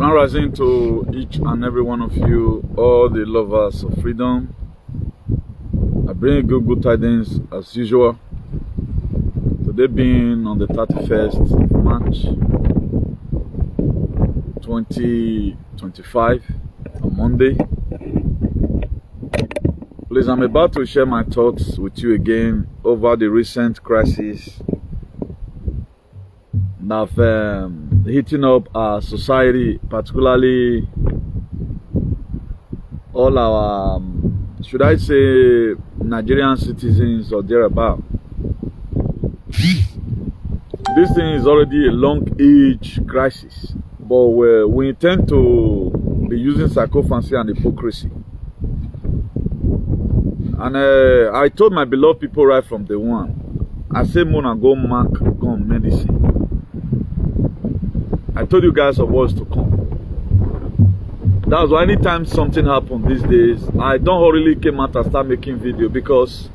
Grand rising to each and every one of you, all the lovers of freedom. I bring good tidings as usual. Today being on the 31st of March 2025, on Monday. Please, I'm about to share my thoughts with you again over the recent crisis that have hitting up our society, particularly all our, should I say, Nigerian citizens or thereabout. This thing is already a long-age crisis, but we intend to be using psychophancy and hypocrisy. And I told my beloved people right from day one, I said, Mona, go mark gun medicine. I told you guys of what's to come. That's why anytime something happens these days, I don't really come out and start making video, because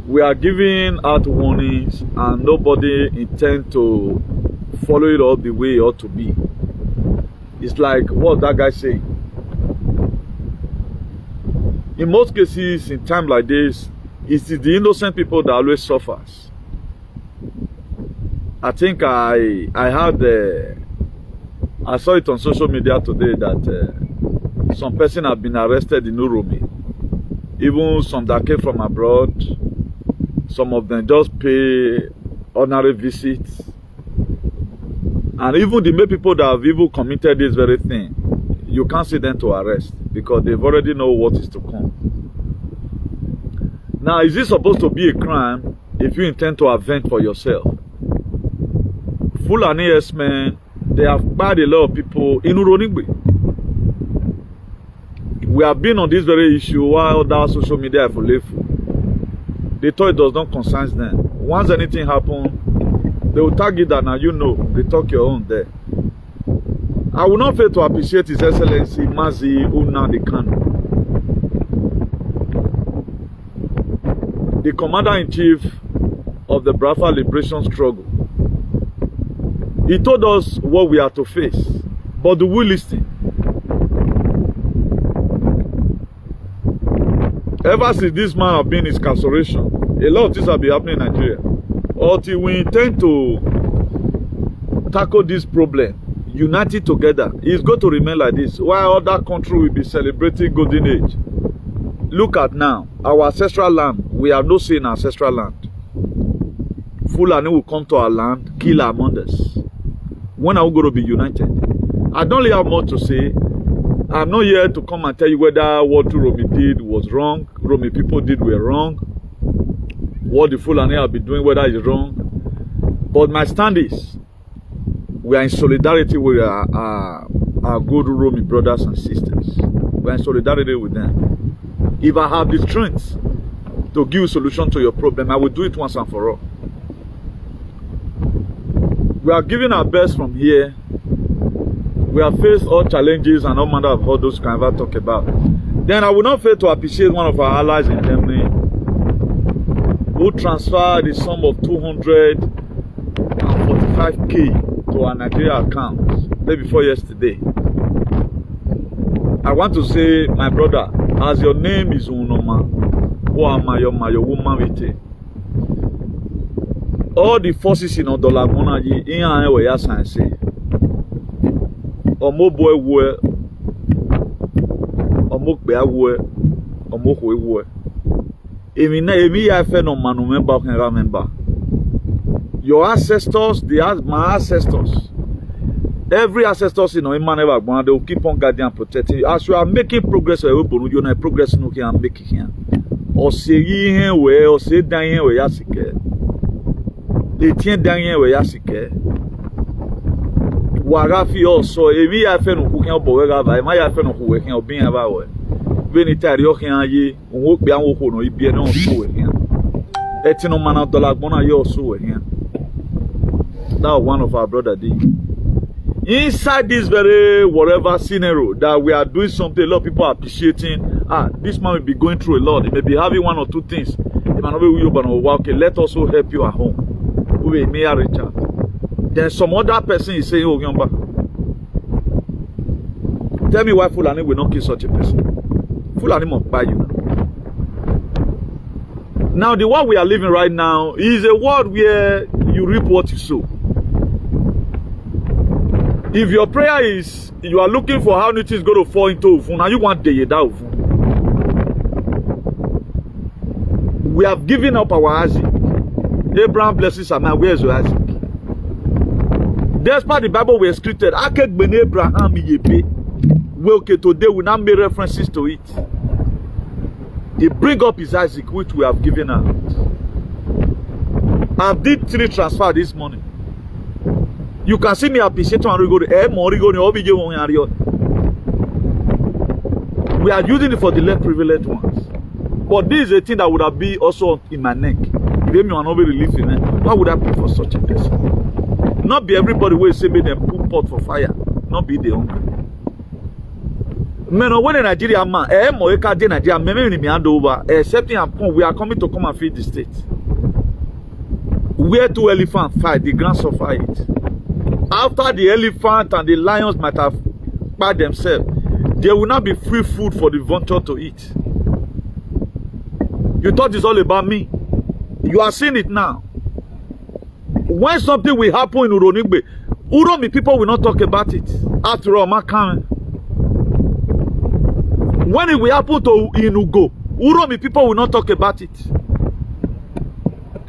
we are giving out warnings and nobody intends to follow it up the way it ought to be. It's like what that guy saying. In most cases, in time like this, it's the innocent people that always suffers. I think I saw it on social media today that some person have been arrested in Uromi. Even some that came from abroad. Some of them just pay ordinary visits. And even the main people that have even committed this very thing, you can't see them to arrest, because they've already know what is to come. Now, is this supposed to be a crime if you intend to avenge for yourself? Fulani S-men, they have bad a lot of people in Uronigbe. We have been on this very issue while other social media are for lefu. They thought it does not concern them. Once anything happens, they will tag it that now you know, they talk your own there. I will not fail to appreciate His Excellency Mazi Nnamdi Kanu, the Commander-in-Chief of the Biafra Liberation Struggle. He told us what we are to face, but do we listen? Ever since this man has been in incarceration, a lot of things have been happening in Nigeria. Until we intend to tackle this problem, united together, it's going to remain like this. While other countries will be celebrating golden age. Look at now, our ancestral land, we have no say in our ancestral land. Fulani will come to our land, kill our mothers. When are we going to be united? I don't really have much to say. I'm not here to come and tell you whether what Romi did was wrong, Romi people did were wrong, what the Fulani have been doing, whether it's wrong. But my stand is, we are in solidarity with our good Romi brothers and sisters. We are in solidarity with them. If I have the strength to give a solution to your problem, I will do it once and for all. We are giving our best from here. We have faced all challenges and all manner of all those can ever talk about. Then I will not fail to appreciate one of our allies in Germany who transferred the sum of 245k to our Nigeria account day before yesterday. I want to say, my brother, as your name is Unoma, who am I, your woman with it? All the forces in Odolagona, in and way, as I say, Omo boy woe, Omo bear woe, Omo woe. Emi I feel no man remember can remember. Your ancestors, my ancestors. Every ancestors in no man ever born, they will keep on guarding and protecting. As you are making progress, you are progress no can make here. Or say here way, or say down here where yasike. They tien down here where yasike. Warafi also, emi I feel no cooking up over, my I feel no working or being about. When it are your hand, won't be able to be no so here. Etino man of Dolagona, you also here. Now, one of our brother did. Inside this very whatever scenario that we are doing something, a lot of people are appreciating. This man will be going through a lot. He may be having one or two things. He might not be with you, but okay, let us also help you at home. We may reach out. Then some other person is saying, oh, Tell me why Fulani will not kill such a person. Fulani must buy you now. Now, the world we are living right now is a world where you reap what you sow. If your prayer is you are looking for how it is going to fall into Ofun, and you want the Yeda Ofun. We have given up our Isaac. Abraham blesses Sarah. Where's your Isaac? Despite the Bible we scripted, Akek ben Abraham yepe. Well, okay, today we now make references to it. He bring up his Isaac, which we have given out. I did 3 transfers this morning. You can see me appreciate when we go to we are using it for the less privileged ones. But this is a thing that would have been also in my neck. If me will not be relieved in it, why would I pay for such a person? Not be everybody will say me them put pot for fire. Not be the hungry. Men, when in Nigeria, man, Nigeria, excepting we are coming to come and feed the state. Where 2 elephants fight, the grand suffer it. After the elephant and the lions might have by themselves, there will not be free food for the vulture to eat. You thought it's all about me. You are seeing it now. When something will happen in Uronigbe, Uromi people will not talk about it. After all, Makan. When it will happen to Inugo, Uromi people will not talk about it.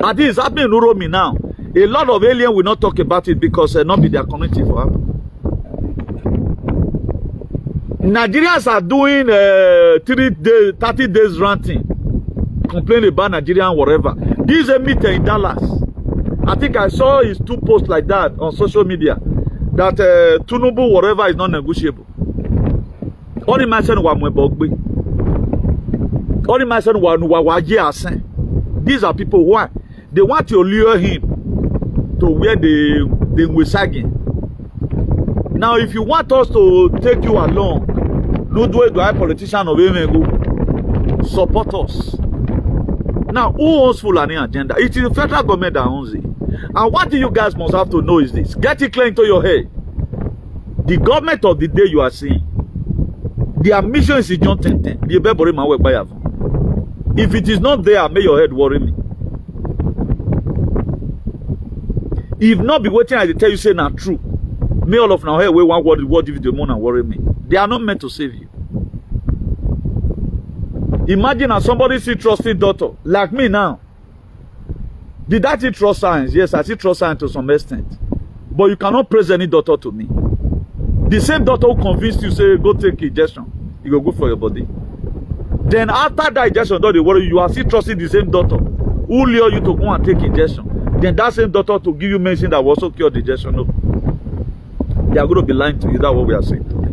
And this is happening in Uromi now. A lot of aliens will not talk about it because not be their community for them. Nigerians are doing 30 days ranting, complaining about Nigerian whatever. This is a meeting in Dallas. I think I saw his 2 posts like that on social media that Tinubu whatever is not negotiable. Only mention one Mwebogbe. Only mention one Wawaji Asen. These are people who are, they want to lure him to where they were sagging. Now, if you want us to take you along, no do I politician of Emego, support us. Now, who owns Fulani agenda? It is the federal government that owns it. And what you guys must have to know is this. Get it clear into your head. The government of the day you are seeing, their mission is John 10. If it is not there, may your head worry me. If not be waiting, I tell you say not true. May all of now here we want what if the moon and worry me. They are not meant to save you. Imagine as somebody see trusted daughter like me now. Did I see trust science? Yes, I see trust science to some extent. But you cannot praise any daughter to me. The same daughter who convinced you say go take injection, it will go for your body. Then after that injection, don't worry, you are still trusting the same daughter who lure you to go and take injection. Then that same daughter to give you medicine that will also cure the injection. No. They are going to be lying to you. That's what we are saying today.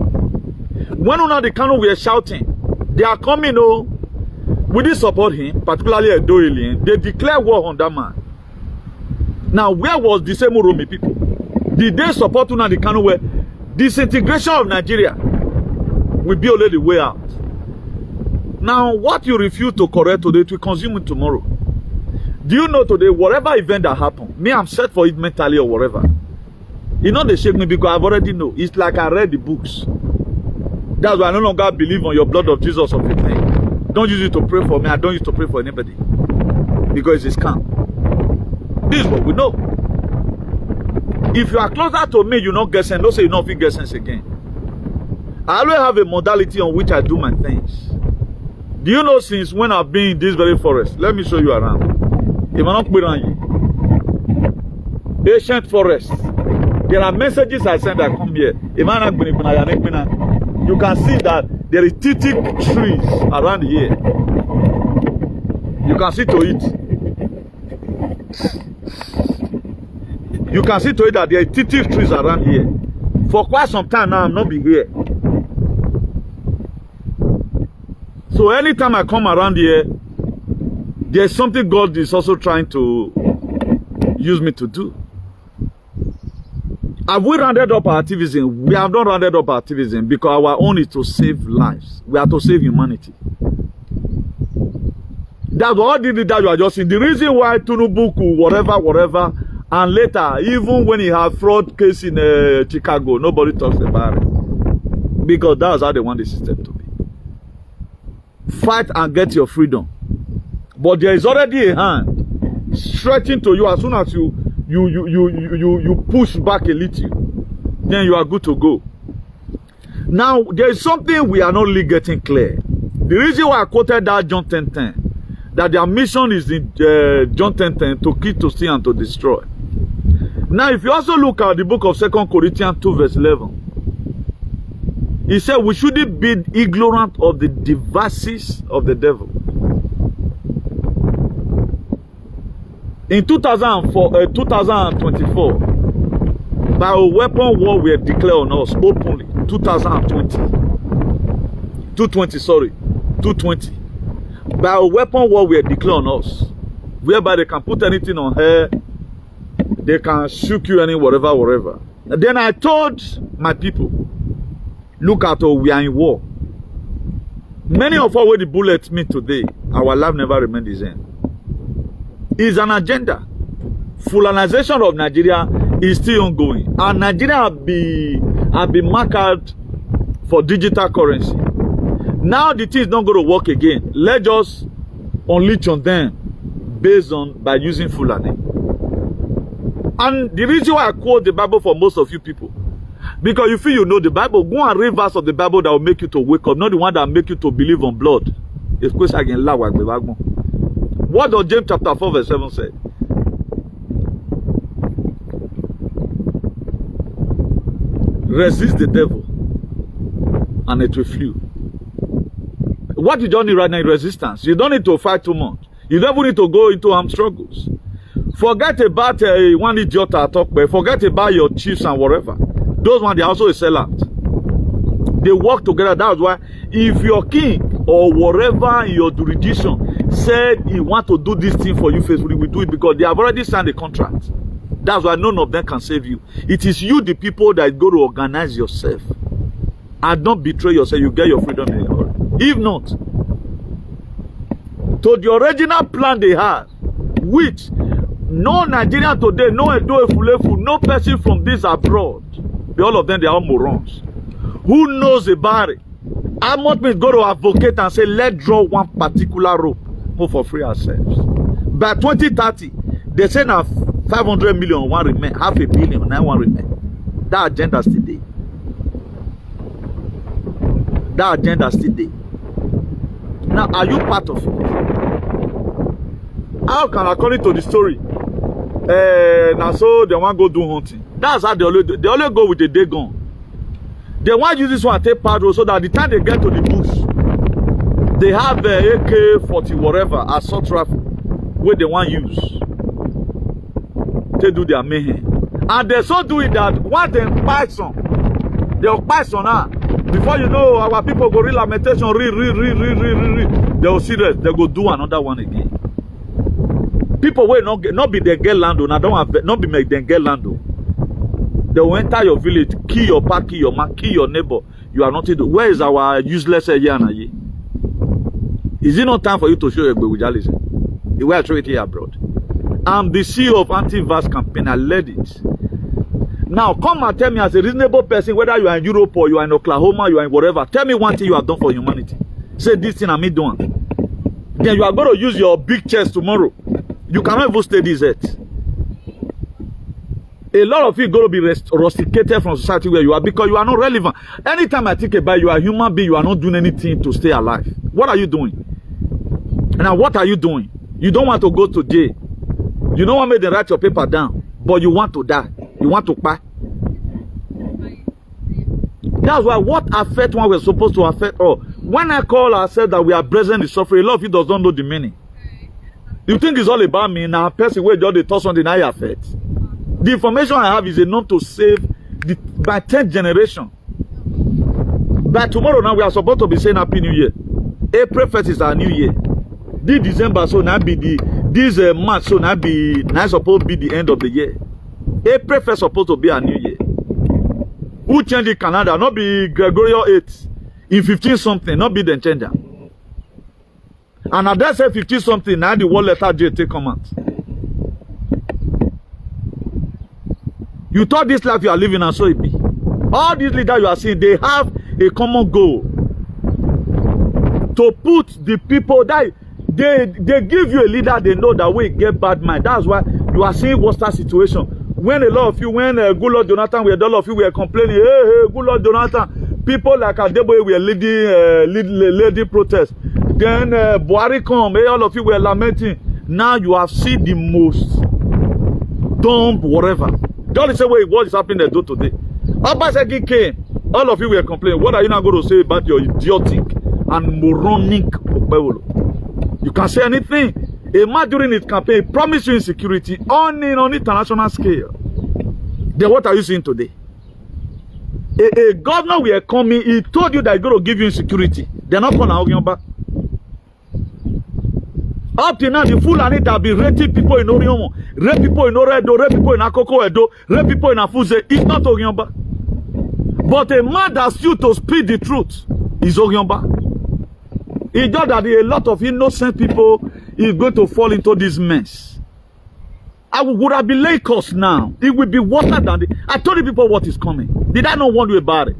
When Nnamdi Kanu were shouting, they are coming, oh, we did support him, particularly a Doyelian. They declare war on that man. Now, where was the same Uromi people? Did they support Nnamdi Kanu where disintegration of Nigeria will be already way out? Now, what you refuse to correct today, it will consume it tomorrow. Do you know today, whatever event that happened, me, I'm set for it mentally or whatever. You know, they shake me because I've already know. It's like I read the books. That's why I no longer believe on your blood of Jesus of a thing. Don't use it to pray for me. I don't use it to pray for anybody. Because it's scam. This is what we know. If you are closer to me, you're not guessing. Don't say you're not guessing again. I always have a modality on which I do my things. Do you know since when I've been in this very forest? Let me show you around. If I'm not around you. Ancient forest. There are messages I send that come here. You can see that there is thick trees around here. You can see to it. You can see to it that there are thick trees around here. For quite some time now, I'm not be here. So anytime I come around here, there's something God is also trying to use me to do. Have we rounded up our activism? We have not rounded up our activism because our own is to save lives. We are to save humanity. That's what did that you are just saying. The reason why Tinubu, whatever, and later, even when he had fraud case in Chicago, nobody talks about it. Because that's how they want the system to be. Fight and get your freedom. But there is already a hand stretching to you. As soon as you push back a little, then you are good to go. Now, there is something we are not really getting clear. The reason why I quoted that John 10:10, that their mission is in John 10:10 to kill, to steal, and to destroy. Now, if you also look at the book of 2 Corinthians 2 verse 11, he said we shouldn't be ignorant of the devices of the devil. In 2024, by a weapon war were declared on us openly. 220. By a weapon war were declared on us, whereby they can put anything on her, they can shoot you any whatever. And then I told my people, look at how we are in war. Many of us where the bullets meet today, our life never remained the same. It's an agenda. Fulanization of Nigeria is still ongoing. And Nigeria have been marked for digital currency. Now the thing is not going to work again. Let's just unleash on them by using Fulani. And the reason why I quote the Bible for most of you people, because you feel you know the Bible, go and read verse of the Bible that will make you to wake up, not the one that will make you to believe on blood. What does James chapter 4 verse 7 say? Resist the devil and it will flee. What you don't need right now is resistance. You don't need to fight too much. You don't need to go into armed struggles. Forget about one idiot I talk about. Forget about your chiefs and whatever. Those ones, they are also a sellout. They work together. That's why if your king or whatever in your jurisdiction said he want to do this thing for you faithfully, we do it because they have already signed a contract. That's why none of them can save you. It is you, the people, that go to organize yourself and don't betray yourself. You get your freedom in your heart. If not, to the original plan they had, which no Nigerian today, no Edo Efulefu, no person from this abroad, all of them, they are all morons. Who knows about it? How much means go to advocate and say, let's draw one particular rope, move for free ourselves. By 2030, they say now 500 million one remain, 500 million, 9 one remain. That agenda still there. That agenda still there. Now, are you part of it? How can, according to the story, now so they want to go do hunting? That's how they always go with the day gun. They want to use this one to take patrol so that the time they get to the bush, they have the AK-40 whatever assault rifle where they want to use to do their mayhem. And they so do it that once they buy some, they'll buy some now. Before you know, our people go read lamentation, they will see that they go do another one again. People will not be the get land, not be make them get land. They will enter your village, kill your park, kill your man, kill your neighbor. You are not. Where is our useless Yana? Is it not time for you to show your Bewujalism? The way I show it here abroad. I'm the CEO of anti-vax campaign. I led it. Now come and tell me as a reasonable person, whether you are in Europe or you are in Oklahoma, you are in whatever. Tell me one thing you have done for humanity. Say this thing I'm doing. Then you are going to use your big chest tomorrow. You cannot even stay this earth. A lot of you are going to be rusticated from society where you are because you are not relevant. Anytime I think about you are a human being, you are not doing anything to stay alive. What are you doing? Now, what are you doing? You don't want to go to jail. You don't want me to write your paper down, but you want to die. You want to buy. That's why what affect one we're supposed to affect all. When I call ourselves that we are present in suffering, a lot of you does not know the meaning. You think it's all about me now? Person where just they talk something I affect. The information I have is enough to save by 10th generation. By tomorrow now we are supposed to be saying Happy New Year. April 1st is our New Year. This December so now be this March so now supposed to be the end of the year. April 1st supposed to be our New Year. Who changed the calendar? Not be Gregorian 8 in 15 something. Not be the changer. And at that say 50 something, now the word letter J take come out. You thought this life you are living and so it be. All these leaders you are seeing, they have a common goal. To put the people that they give you a leader, they know that we get bad mind. That's why you are seeing what's that situation. When a lot of you, when good Lord Jonathan, a lot of you were complaining, hey, good Lord Jonathan, people like Adeboye were leading protest. Then Buhari come, all of you were lamenting. Now you have seen the most dumb whatever. Just the same way what is happening there today. Obaseki came, all of you were complaining. What are you now going to say about your idiotic and moronic Ople? You can say anything. A man during his campaign promised you insecurity on international scale. Then what are you seeing today? A governor will come in, he told you that he's going to give you insecurity. They're not going to argue back. Up till now, the Fulani that have been raping people in Oriomo, rape people in Oredo, rape people in Akoko Edo, rape people in Afuze, it's not Ogiomba. But a man that's due to speak the truth is Ogiomba. It's just that a lot of innocent people is going to fall into this mess. I would have been Lagos now. It will be worse than the. I told the people what is coming. Did I not warn you about it?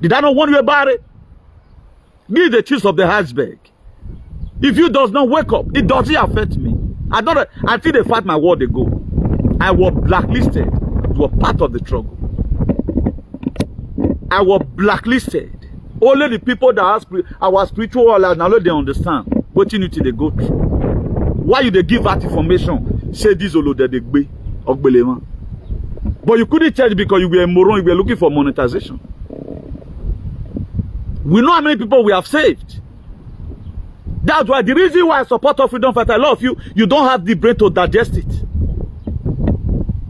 Did I not warn you about it? This is the chief of the iceberg. If you does not wake up, it doesn't affect me. I think they fight my war they go. I was blacklisted. It was part of the struggle. I was blacklisted. Only the people that have our spiritual life now they understand what you need to go through. Why you they give that information? Say this all that they be of Belema. But you couldn't charge because you were a moron, you were looking for monetization. We know how many people we have saved. That's why the reason why I support of freedom fighter, a lot of you don't have the brain to digest it.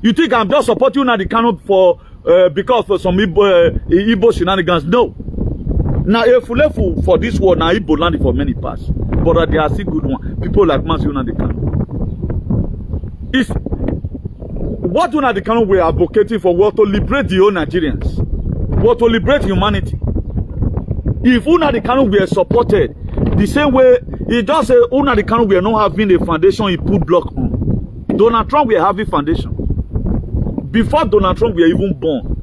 You think I'm just supporting Nnamdi Kanu for because of some Igbo shenanigans? No. Now if you left for this war, now Igbo land for many parts, but there are still good ones. People like Mazi Nnamdi Kanu. It's what Nnamdi Kanu were advocating for was to liberate the whole Nigerians, was to liberate humanity. If Nnamdi Kanu were supported the same way, he just say Nnamdi Kanu were not having a foundation he put block on. Donald Trump were having foundation. Before Donald Trump were even born,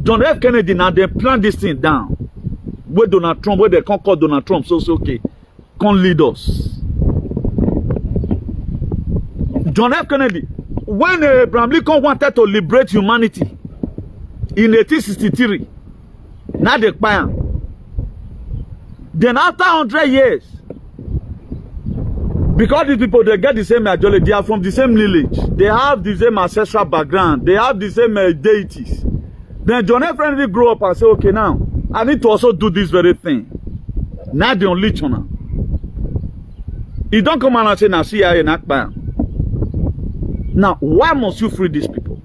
John F. Kennedy now they planned this thing down. Where Donald Trump, where they can't call Donald Trump, so okay, can't lead us. John F. Kennedy, when Abraham Lincoln wanted to liberate humanity in 1863, now they buy. Then after 100 years, because these people, they get the same ideology, they are from the same lineage, they have the same ancestral background, they have the same deities. Then John F. Kennedy grew up and said, okay, now, I need to also do this very thing. Now they unleash on her. He don't come out and say, now CIA and Akbar. Now, why must you free these people?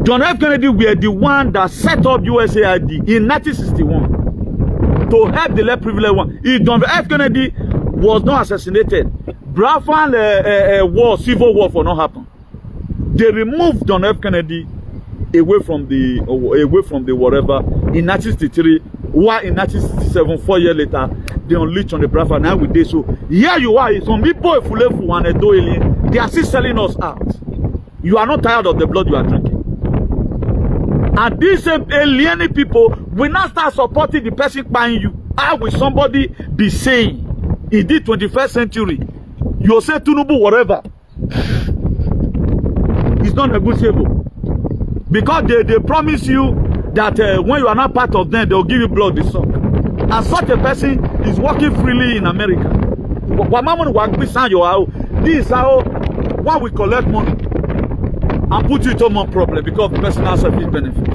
John F. Kennedy were the one that set up USAID in 1961 to help the less privileged one. If John F. Kennedy was not assassinated, Biafran war, civil war for not happen. They removed John F. Kennedy away from the whatever in 1963. Why in 1967, 4 years later, they unleashed on the Biafran. Now we did so. Here you are. Some people they are still selling us out. You are not tired of the blood you are drinking. And these alienated people will not start supporting the person buying you. How will somebody be saying in the 21st century, you say Tinubu whatever? It's not negotiable. Because they promise you that when you are not part of them, they will give you blood this suck. And such a person is working freely in America. This is how when we collect money and put you into more problem because of personal selfish benefits.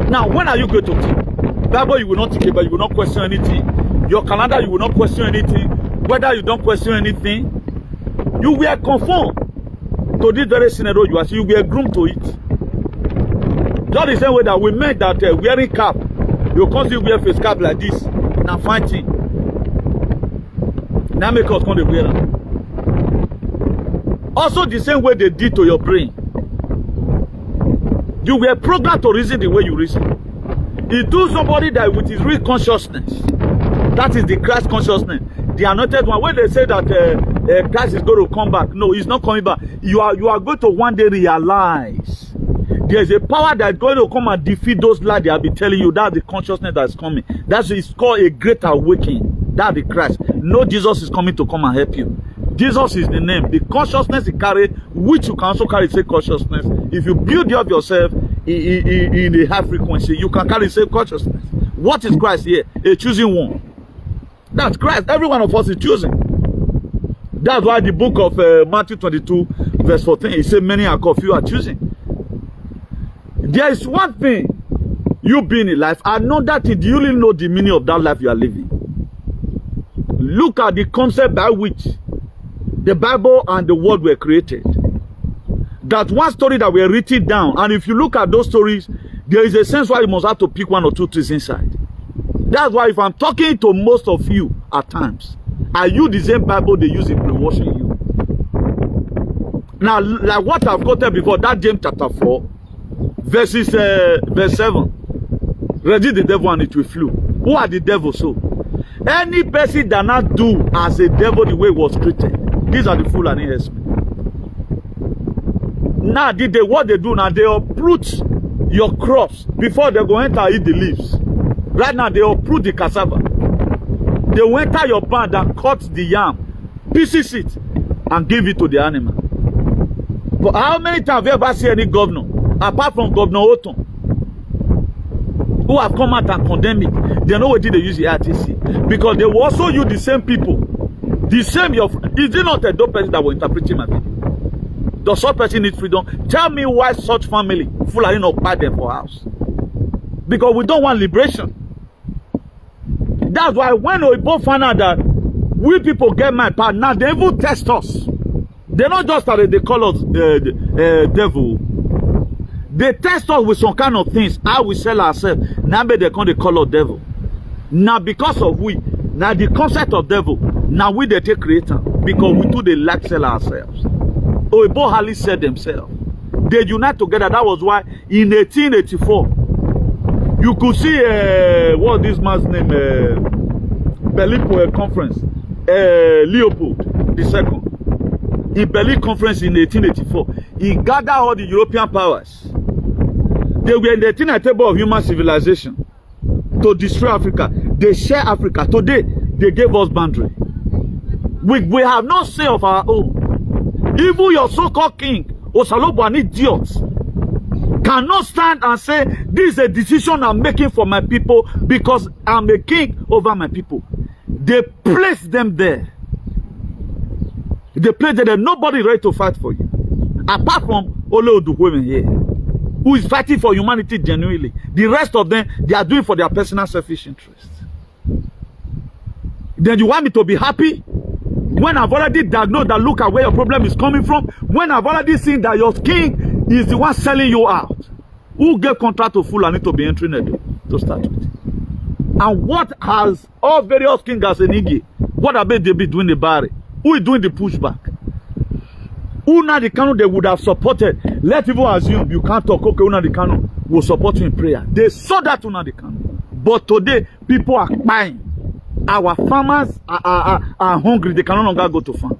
Now, when are you going to think? Bible, you will not think about, you will not question anything. Your calendar, you will not question anything. Whether you don't question anything, you will conform to this very scenario you are seeing. You will groomed to it. Just the same way that we meant that wearing cap, you can't still wear face cap like this. Now fighting. Now make us come to wear them. Also the same way they did to your brain. You were programmed to reason the way you reason. It do somebody that with his real consciousness, that is the Christ consciousness, the anointed one. When they say that Christ is going to come back, no, he's not coming back. You are going to one day realize There's a power that's going to come and defeat those lies they have been telling you. That's the consciousness that's coming. That's it's called a great awakening. That's the Christ. No, Jesus is coming to come and help you. Jesus is the name. The consciousness you carry, which you can also carry the same consciousness. If you build up yourself in a high frequency, you can carry the same consciousness. What is Christ here? A choosing one. That's Christ. Every one of us is choosing. That's why the book of Matthew 22, verse 14, it says, many are called, few are choosing. There is one thing you being in life, another thing, do you really know the meaning of that life you are living? Look at the concept by which the Bible and the world were created. That one story that we are written down, and if you look at those stories, there is a sense why you must have to pick one or two things inside. That's why if I'm talking to most of you at times, are you the same Bible they use in brainwashing you? Now, like what I've quoted before, that James chapter 4, verse 7. Resist the devil and it will flee. Who are the devil so? Any person that not do as a devil the way it was treated. These are the fool and herdsmen. Now, what they do now, they uproot your crops before they go enter eat the leaves. Right now, they uproot the cassava. They will enter your barn and cut the yam, pieces it, and give it to the animal. But how many times have you ever seen any governor, apart from Governor Oton, who have come out and condemned it? They know what they use the RTC. Because they will also use the same people. The same, is it not a dope person that will interpret him as it? Does such person need freedom? Tell me why such family full of not buy them for house. Because we don't want liberation. That's why when we both find out that we people get my part, now they even test us. They're not just that they call us devil. They test us with some kind of things, how we sell ourselves. Now they call us devil. Now because of we, now the concept of devil, now we they take creator. Because we too they like sell ourselves. Oibo Hali said themselves. They unite together. That was why in 1884, you could see what this man's name, Berlin conference, Leopold II. In Berlin conference in 1884, he gathered all the European powers. They were in the dinner table of human civilization to destroy Africa. They share Africa. Today, they gave us boundary. We have no say of our own. Even your so-called king, Osalobo, an idiot, cannot stand and say, this is a decision I'm making for my people because I'm a king over my people. They place them there. They place them there. Nobody ready to fight for you. Apart from Ole Oduwomen here, who is fighting for humanity genuinely. The rest of them, they are doing for their personal selfish interests. Then you want me to be happy? When I've already diagnosed that, look at where your problem is coming from. When I've already seen that your king is the one selling you out. Who gave contract to Fulani to be entering it to start with? And what has all various kings as a NING? What have they been doing the barry? Who is doing the pushback? Who now the Kanu they would have supported? Let people assume you can't talk. Okay, Una the Kanu will support you in prayer. They saw that Una the Kanu. But today, people are buying. Our farmers are hungry. They can no longer go to farm.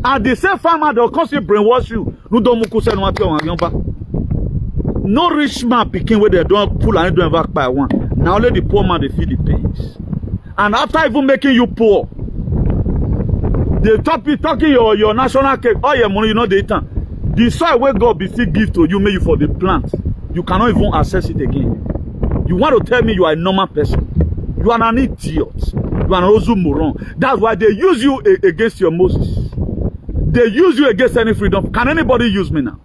And the same farmer they'll constantly brainwash you. No rich man picking where they don't pull and don't back by one. Now only the poor man they feel the pains. And after even making you poor, they talking your national cake, all your money, you know, they turn. The soil where God be still give to you, maybe for the plant, you cannot even access it again. You want to tell me you are a normal person? You are an idiot. You are an ozu moron. That's why they use you against your Moses. They use you against any freedom. Can anybody use me now?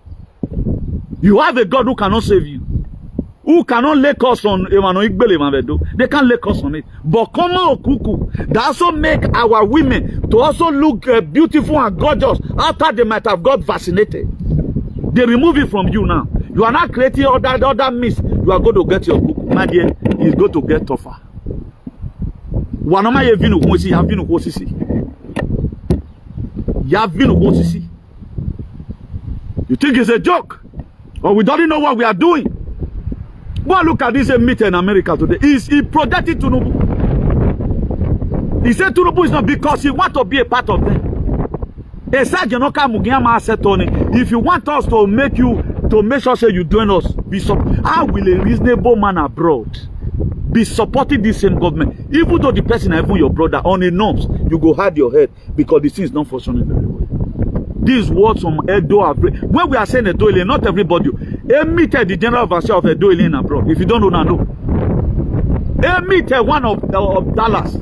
You have a God who cannot save you. Who cannot lay us on. They can't lay us on it. But come on, Kuku. They also make our women to also look beautiful and gorgeous after they might have got vaccinated. They remove it from you now. You are not creating other myths. You are going to get your book. My dear, it's going to get tougher. You think it's a joke? Or we don't know what we are doing? Go look at this meeting in America today. He projected Tinubu. He said Tinubu is not because he wants to be a part of them. If you want us to make you to make sure say you join us. How will a reasonable man abroad be supporting this same government? Even though the person is even your brother, on the norms, you go hide your head because the thing is not functioning very well. These words from Edo are when we are saying Edo Alien, not everybody. Emite, the general overseer of Edo Alien abroad. If you don't know now, know. Emite, one of Dallas,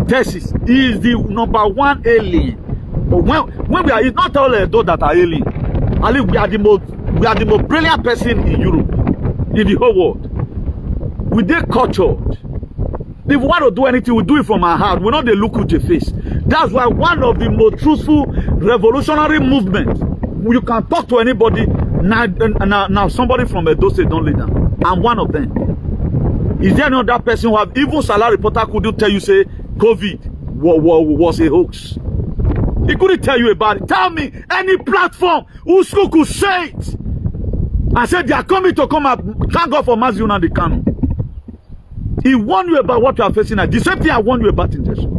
Texas, is the #1 alien. But when we are, it's not all Edo that are alien. I mean, we are the most brilliant person in Europe, in the whole world. We dey cultured. If we want to do anything, we do it from our heart. We not dey look with your face. That's why one of the most truthful revolutionary movements, you can talk to anybody. Now somebody from Edo State don't lay down. I'm one of them. Is there another person who have, even Salary Reporter couldn't tell you say COVID was a hoax? He couldn't tell you about it. Tell me any platform who could say it. I said they are coming to come up. Thank God for Mazi Nnamdi Kanu. He warned you about what you are facing now. The same thing I warned you about injection.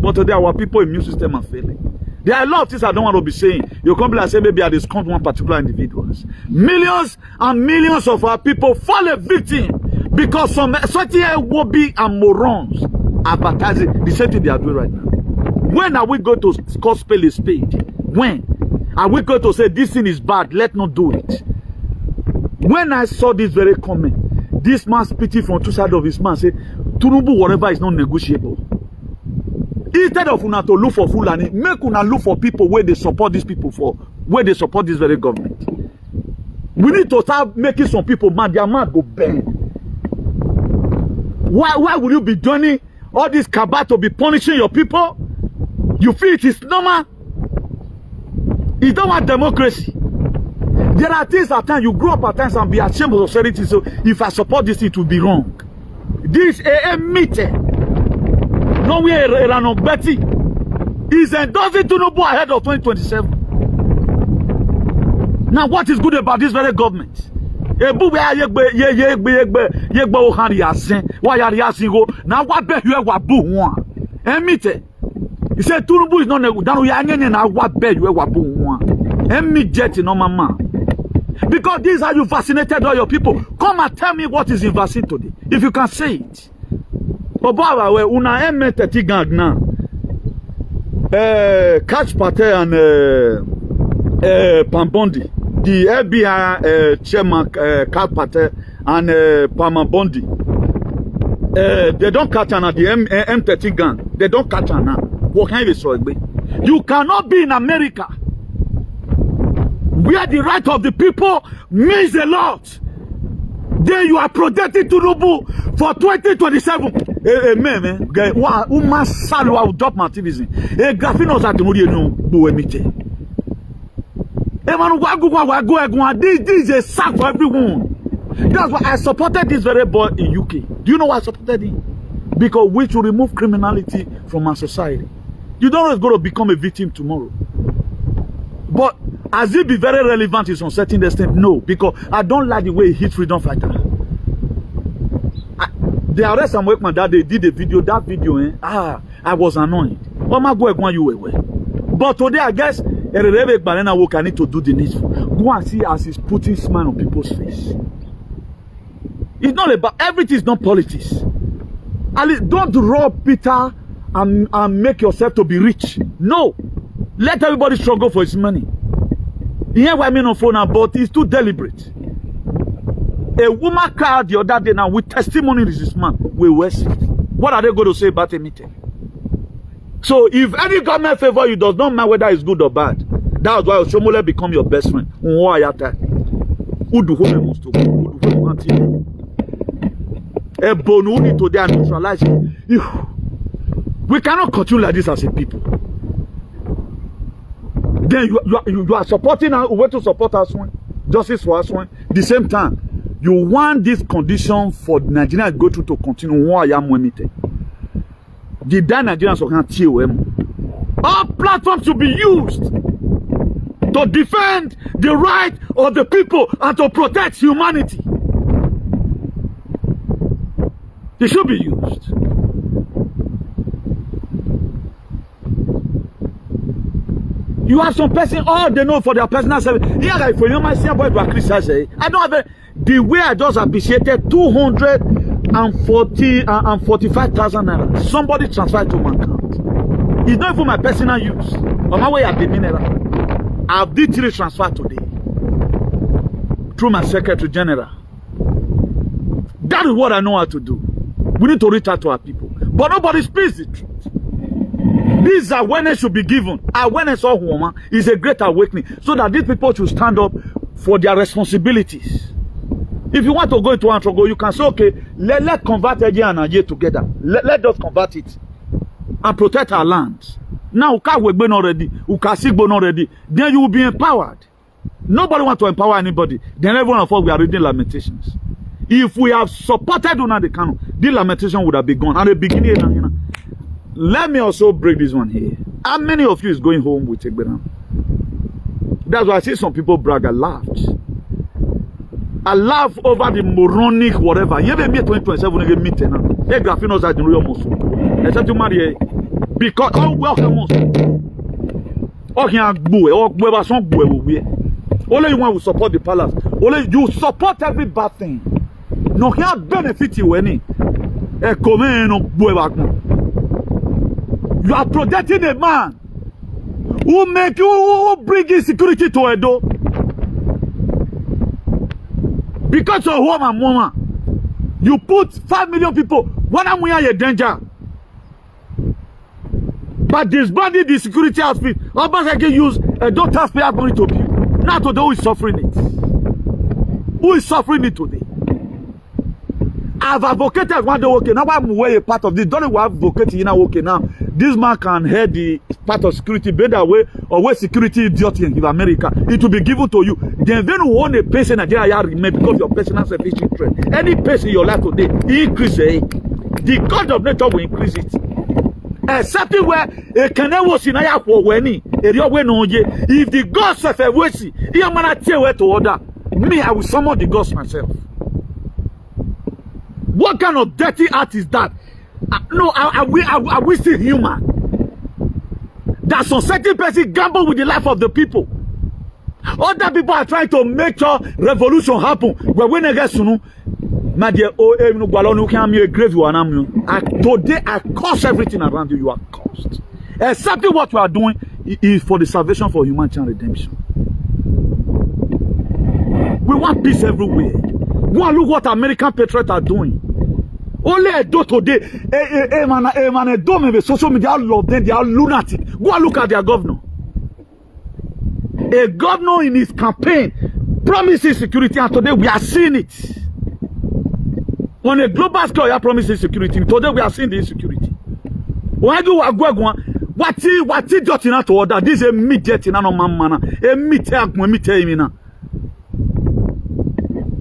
But today our people immune system are failing. There are a lot of things I don't want to be saying. You come and say maybe I discount one particular individuals. Millions and millions of our people fall a victim because some certain wobby and morons advertising the same thing they are doing right now. When are we going to call spade a spade? When are we going to say this thing is bad? Let's not do it. When I saw this very comment, this man speaking from two sides of his mouth say, Tunubu, whatever is not negotiable. Instead of una to look for Fulani, make una look for people where they support these people for, where they support this very government. We need to start making some people mad. Their mad go bend. Why will you be joining all this cabal to be punishing your people? You feel it is normal? You don't want democracy. There are things at times you grow up at times and be ashamed of society. So if I support this, it will be wrong. This a meeting. No way Rano Betty is endorsing Tinubu ahead of 2027. Now what is good about this very government? Now what bet you ever boo one? Emite. He said Tinubu is not negotiable. Now what bet you ever boo one? Emite no mama. Because this is how you vaccinated all your people. Come and tell me what is in vaccine today. If you can say it. Oba we una M30 gang now. Catch Pate and Pambondi. The FBI chairman Catch Pate and Pambondi. They don't catch her now. The M30 gang. They don't catch her now. What can you say? You cannot be in America where the right of the people means a lot. Then you are protecting Tinubu for 2027. Man, Uma Salwa will drop my activism. Graphinos at the Modiano, Boemite. This is a sack for everyone. That's why I supported this very boy in UK. Do you know why I supported him? Because we should remove criminality from our society. You don't always go to become a victim tomorrow. But as it be very relevant in some certain extent, no, because I don't like the way he hit freedom fighter. The arrest and workman that they did a video, I was annoyed. But today I guess I need to do the needful. Go and see as he's putting smile on people's face. It's not about everything is not politics. Don't rob Peter and make yourself to be rich. No. Let everybody struggle for his money. Here I mean on phone now, but it's too deliberate. A woman cried the other day now with testimony is this man. We West. What are they going to say about a meeting? So if any government favor you, does not matter whether it's good or bad. That's why Oshomole become your best friend. A bonuni to their neutralizing. We cannot continue like this as a people. Then you are supporting our way to support us one, justice for us one. The same time, you want this condition for Nigeria to go through to continue. The Nigerians can TOM. All platforms should be used to defend the right of the people and to protect humanity. They should be used. You have some person, all they know for their personal service. Yeah, like for you, my senior boy, I don't have the way I just appreciated 245,000 naira. Somebody transferred to my account. It's not even my personal use. On my way at the mineral, I've did 3 transfer today through my secretary general. That is what I know how to do. We need to reach out to our people, but nobody speaks the truth. This awareness should be given. Awareness of woman is a great awakening, so that these people should stand up for their responsibilities. If you want to go into Antrogo, you can say, okay, let's convert H.E and Nigeria together. Let us convert it and protect our lands. Now, Ukawegben already, Ukasigbon already, then you will be empowered. Nobody wants to empower anybody. Then everyone of us, we are reading Lamentations. If we have supported Nnamdi Kanu, this lamentation would have been gone. At the beginning, let me also break this one here. How many of you is going home with Egberam? That's why I see some people brag. I laughed. I laugh over the moronic whatever. You ever meet 2027 again meeting now? Hey, Graffinos are doing almost. Except you marry because all welcome us. Oh, here boy, or whoever some boy will be. Only you want to support the palace. Only you support every bad thing. No, here benefit you any. You are protecting a man who make you, who bring insecurity to Edo. Because of home and mama, you put 5 million people. One of them are in danger. But disbanding the security outfit, Obama can use a doctor's pay money to pay. Now today, who is suffering it? Who is suffering it today? I've advocated one day, okay, now I'm way a part of this. Don't we have advocated, you know, okay, now this man can head the part of security better way or where security idiot in America. It will be given to you. Then when you want a person Nigeria remain because of your personal selfish interest. Any person in your life today, increase it. The God of nature will increase it. Except where a canal was in Aya for Weni, if the gods of a Wesi, you man tell where to order. Me, I will summon the gods myself. What kind of dirty art is that? No, are we still human? That some certain person gamble with the life of the people. Other people are trying to make sure revolution happen. But when I get sunu, my dear, today I curse everything around you. You are cursed. Except what you are doing is for the salvation for humanity and redemption. We want peace everywhere. Go and look what American patriots are doing. Only I do today. Man, don't maybe social media all of them. They are lunatic. Go and look at their governor. A governor in his campaign promises security, and today we are seeing it. On a global scale, you promises security. Today we are seeing the insecurity. Why do I go? What is just enough to order? This is a meet in a man. A meet him.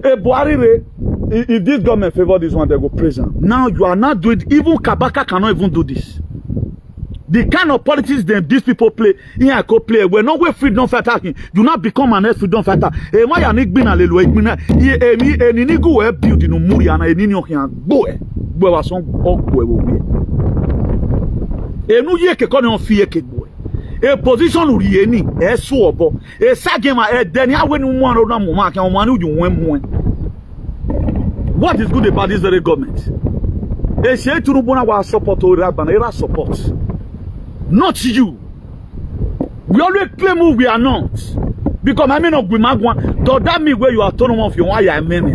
If this government favor this one, they go prison. Now you are not doing. Even Kabaka cannot even do this. The kind of politics that these people play, I could play. We're not with freedom fighter. Do not become an freedom fighter. Why are you being a little bit? Any go help build in Muriana, and in your hand. Boy, was some awkward. A new year can on fear boy. A position of Ryone, a swab, a sagema, a Daniel when one of them mark and one who you went one. What is good about this very government? They say to Rubona was support or Rabanera support. Not you. We always claim who we are not. Because I mean of Gumagwan, does that mean where you are turning off your wire? I mean, go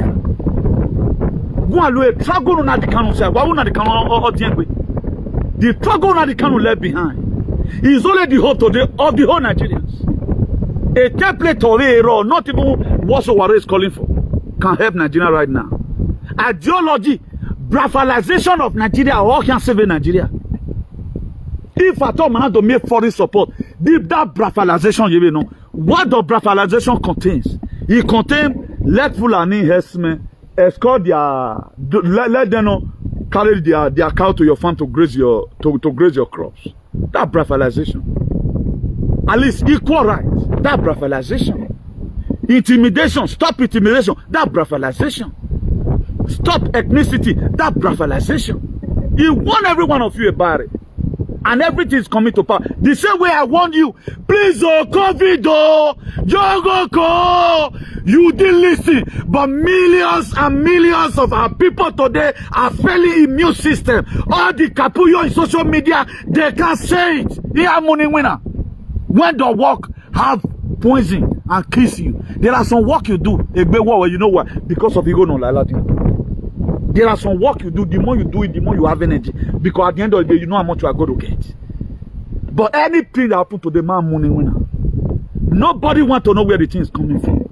and look, Trago not the Kanu, sir. Why not the Kanu or the Trago not the Kanu left behind? He is only the hope today of the whole Nigerians. A template of a role, not even what Sowore is calling for, can help Nigeria right now. Ideology, brafalization of Nigeria, or can save Nigeria. If at all man to make foreign support, that brafalization, you know, what the brafalization contains? It contains let Fulani herdsmen escort their, let them know, carry their cow to your farm to graze your crops. That brafalization. At least equal rights. That brafalization. Intimidation. Stop intimidation. That brafalization. Stop ethnicity. That brafalization. He want every one of you about it. And everything is coming to pass. The same way I warned you, please, COVID, you didn't listen. But millions and millions of our people today are failing immune system. All the capuyo in social media, they can't say it. Here, money winner. When the work have poison and kiss you, there are some work you do. You know what? Because of ego, no lalati. There are some work you do. The more you do it, the more you have energy. Because at the end of the day, you know how much you are going to get. But anything that happens to the man, money winner, nobody wants to know where the thing is coming from.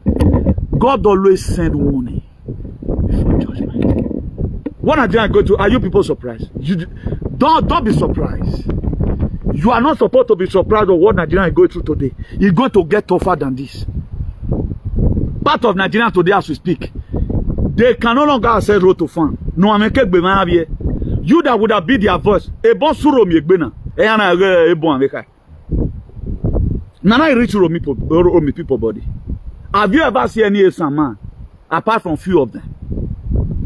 God always send warning before judgment. What Nigerian go to? Are you people surprised? Don't be surprised. You are not supposed to be surprised of what Nigerian is going through today. It's going to get tougher than this. Part of Nigeria today, as we speak, they can no longer access road to farm. No, I'm you that would have been their voice. A bon suro mi egbena. E yana e bon ameka. Nana reach Romi people body. Have you ever seen any Asian man, apart from few of them,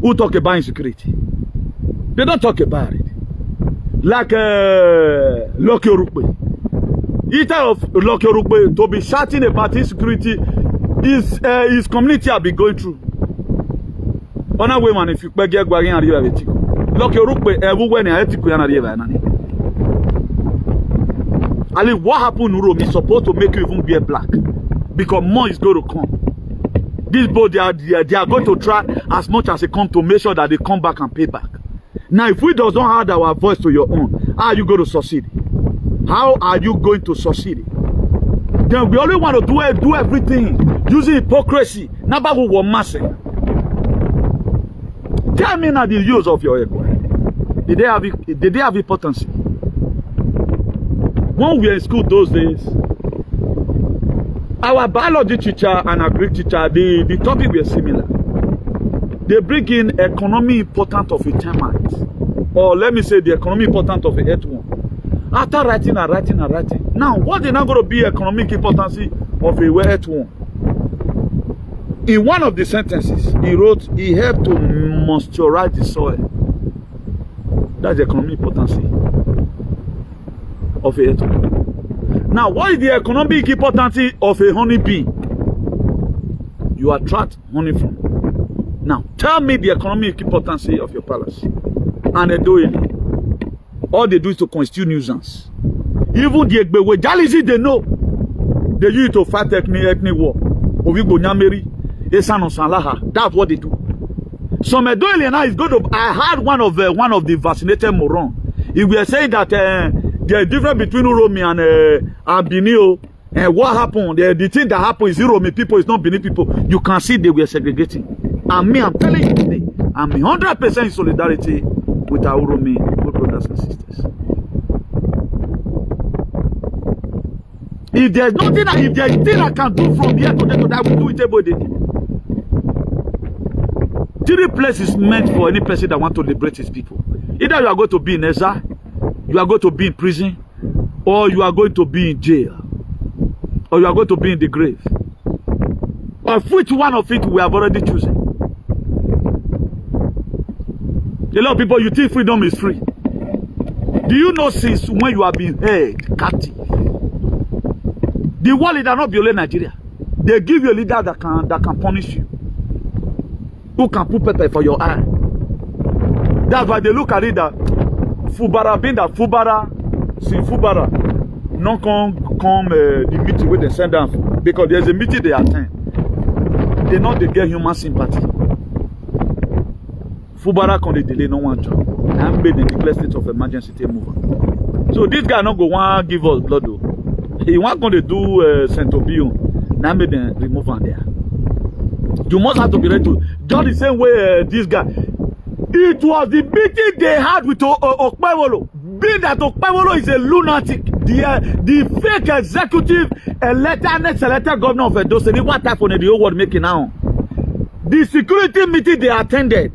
who talk about insecurity? They don't talk about it. Like Loki Orukpe. Instead of Loki Orukpe to be shouting about insecurity, his community have been going through. On a way, man, if you get going and you have it, Loki Orukpe everywhere near Etiku and Arieva. Ali, what happened in Rome is supposed to make you even be a black, because more is going to come. These boys, they are going to try as much as they come to make sure that they come back and pay back. Now, if we don't add our voice to your own, how are you going to succeed? How are you going to succeed? Then we only want to do everything using hypocrisy. Now, we were massive. Tell me now the use of your ego. Did they have importance? When we were in school those days, our biology teacher and our Greek teacher, the topic were similar. They bring in economy important of a termite, or let me say the economy important of a earthworm. After writing and writing and writing, now what is now going to be economic importance of a earthworm? In one of the sentences, he wrote, he helped to moisturize the soil. That's the economic importance of a earthworm. Now, what is the economic importance of a honeybee? You attract honey from. Now, tell me the economic importance of your palace. And they do it. All they do is to constitute nuisance. Even the Egbewe, Jalisi, they know. They use it to fight ethnic war. Ovigo Nyameri, Esano Sanlaha. That's what they do. So Medoile now is going to. I heard one of the vaccinated moron. He was saying that the difference between Uromi and Benio. And what happened? The thing that happened is Uromi people, it's not Benin people. You can see they were segregating. And me, I'm telling you today, I'm 100% in solidarity with our Uromi brothers and sisters. If there's nothing, if there's anything I can do from here to there, I will do it every day. 3 places meant for any person that wants to liberate his people. Either you are going to be in exile, you are going to be in prison, or you are going to be in jail, or you are going to be in the grave. Of which one of it we have already chosen. A lot of people, you think freedom is free. Do you know since when you have been held captive? The world leader not violate Nigeria. They give you a leader that can punish you. Who can put pepper for your eye. That's why they look at it that Fubara being that Fubara, see Fubara, not come the meeting where they send them because there's a meeting they attend. They know they get human sympathy. Fubara can they delay no one job. And made the declare state of emergency to move. So this guy not go want give us blood though. He want going to do Saint-Obion. Now made them remove on there. You must have to be ready to just the same way this guy. It was the meeting they had with Ople. Being that Ople is a lunatic, the fake executive next elected governor of Edo State, what type of the whole world making now? The security meeting they attended.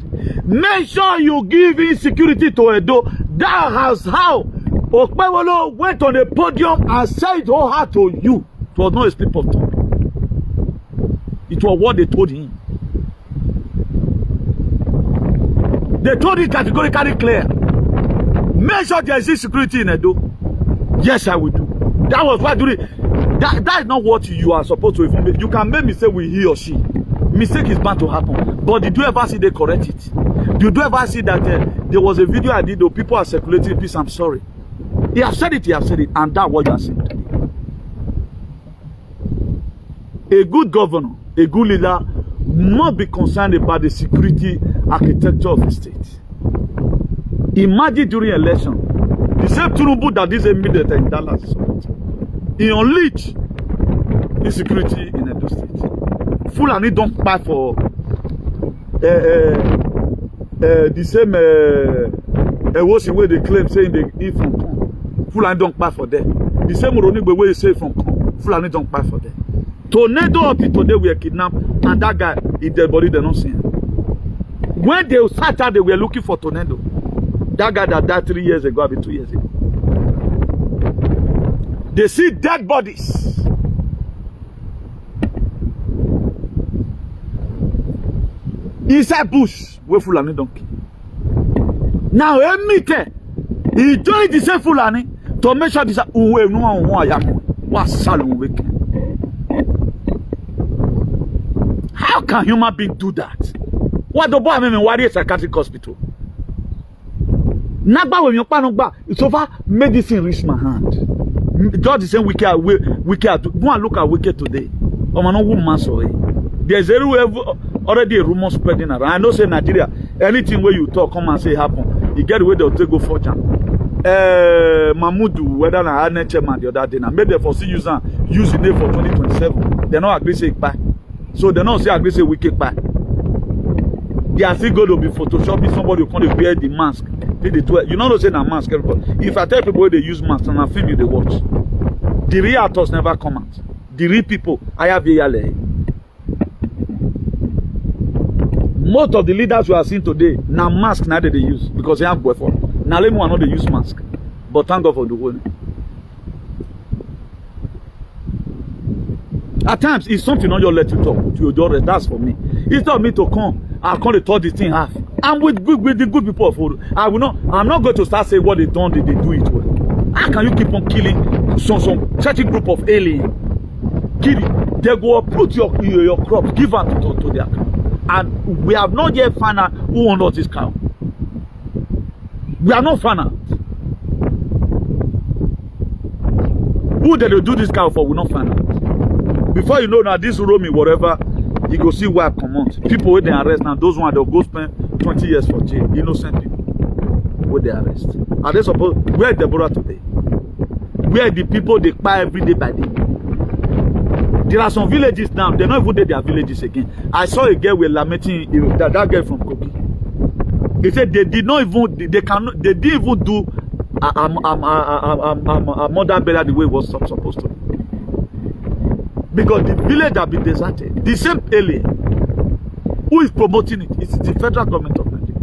Make sure you give insecurity to Edo. That was how Ople went on the podium and said it all hard to you. It was not a slip of tongue. It was what they told him. They told him categorically clear. Make sure there is insecurity in Edo. Yes, I will do. That was why during that is not what you are supposed to even make. You can make mistake with he or she. Mistake is bound to happen. But did you ever see they correct it? Did you ever see that there was a video I did, though people are circulating, please, I'm sorry. He has said it, and that's what you are saying today. A good governor, a good leader must be concerned about the security architecture of the state. Imagine during election, the same Tinubu that is immediate in Dallas, he unleashed insecurity in Edo State. Fulani don't buy for the same erosion where they claim saying they eat from corn. Fulani don't buy for them. The same Ronigbe where they say from corn. Fulani don't buy for them. Tornado up today we are kidnapped, and that guy is dead body, they don't see him. When they sat out, they were looking for Tornado. That guy that died 3 years ago, 2 years ago. They see dead bodies. Inside bush, where Fulani donkey. Now, Emite, he joined the same Fulani to make sure this uwe no one was salon wicked. How can human being do that? What the boy I mean, why is a psychiatric hospital? Nagba when you panogba, it's over medicine reach my hand. Just the same wicked go and look at wicked today. No woman sorry. There's already a rumor spreading around. I know say Nigeria, anything where you talk, come and say happen. You get away they'll take go for jam. Mahmoud, whether na H.E the other day, now maybe they foresee use the name for 2027. They not agree say it back. So they don't say agree say wicked back. They are still going to be photoshopping somebody who can't wear the mask. You know what I'm saying, a mask. Everybody. If I tell people they use masks and I film you, they watch. The real actors never come out. The real people, I have yale. Most of the leaders we are seeing today, now mask now they use because they have boyfriend. Now let me know they use mask. But thank God for the whole. At times, it's something on your let you talk. You just that's for me. It's not me to come. I can't talk this thing half. I'm with the good people of food. I'm not going to start saying what they done, they do it well. How can you keep on killing some certain group of aliens? Kill it. They go put your crops, give them to their cow. And we have not yet found out who owns this cow. We are not found out. Who did they do this cow for? We not find out. Before you know now, this Romy, whatever, you go see where I come out. People where they arrest now, those ones they'll go spend 20 years for jail. Innocent people where they arrest. Are they supposed? Where are Deborah today? Where are the people they buy every day by day? There are some villages now, they're not even there, their villages again. I saw a girl with lamenting that girl from Kogi. They said they did not even they didn't even do a mother better the way it was supposed to. Because the village have been deserted. The same alien who is promoting it is the federal government of Nigeria.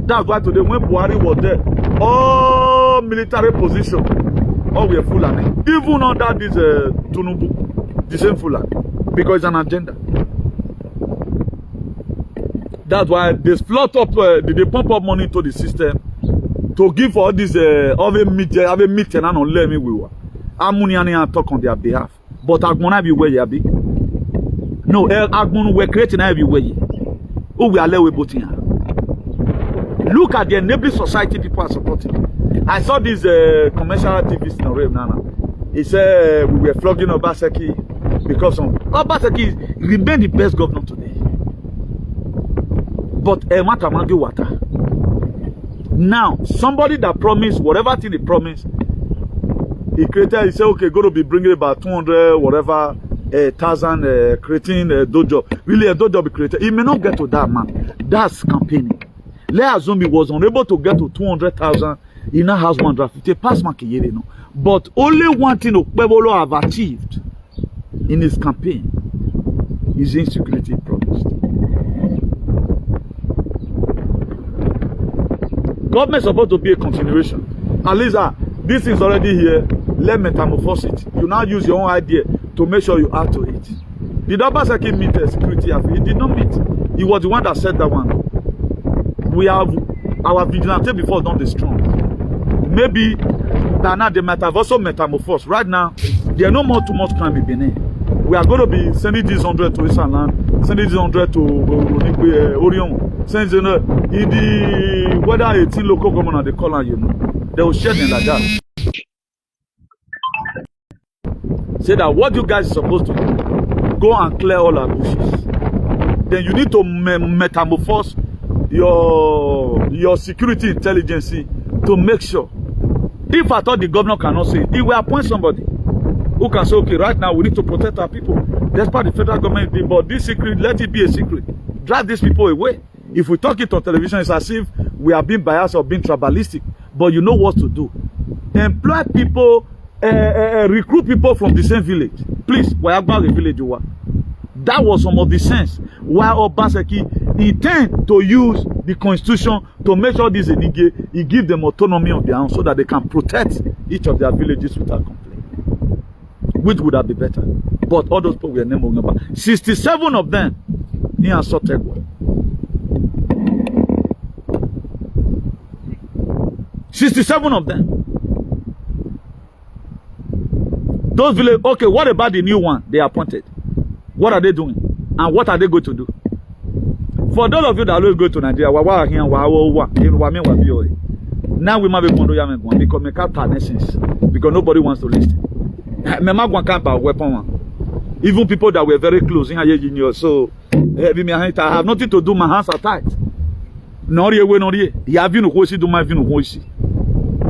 That's why today when Buhari was there, all military position, all were Fulani. Even under this Tinubu, the same Fulani. Because it's an agenda. That's why they float up, they pump up money to the system to give all this have a meeting and on let me we were. Amuniani talk on their behalf. But Agmona everywhere you be. No, Agmon we're creating everywhere. Oh, we are let we both here. Look at the enabling society people are supporting. I saw this commercial activist in Rem Nana. He said we were flogging Obaseki because Obaseki remained the best governor today. But Matamagi water. Now, somebody that promised whatever thing he promised, he created, he said, okay, going to be bringing about 200, whatever, 1,000, creating a dojo. Really, a dojo be created. He may not get to that, man. That's campaigning. Let's assume he was unable to get to 200,000. He now has 150. Pass Makiyere, no. But only one thing Okpebolo have achieved in his campaign is insecurity promised. Government is supposed to be a continuation. At least this is already here. Let metamorphose it. You now use your own idea to make sure you add to it. Did Obaseki meet the security affair? He did not meet. He was the one that said that one. We have our vigilante before done the strong. Maybe that now they might have also metamorphosed. Right now, there are no more too much crime in Benin. We are going to be sending this 100 to Eastern Land, sending this 100 to Orion, sending in the whether 18 local government they call on, you know, they will share them like that. Say that what you guys are supposed to do, go and clear all our bushes. Then you need to metamorphose your security intelligence to make sure. If I thought the governor cannot say it, he will appoint somebody who can say, okay, right now we need to protect our people. That's part of the federal government thing, but this secret, let it be a secret. Drive these people away. If we talk it on television, it's as if we are being biased or being tribalistic. But you know what to do. Employ people, recruit people from the same village. Please, Wayagba village you are. That was some of the sense why Obaseki intend to use the constitution to make sure this Enige, he give them autonomy of their own so that they can protect each of their villages without complaint. Which would have been better. But all those people were named Ogiomba. 67 of them in Asotegwa. 67 of them. Those villages, okay, what about the new one they appointed? What are they doing? And what are they going to do? For those of you that always go to Nigeria, now we might be going to because we can't have nations. Because nobody wants to listen. Even people that were very close in Junior, so I have nothing to do, my hands are tight.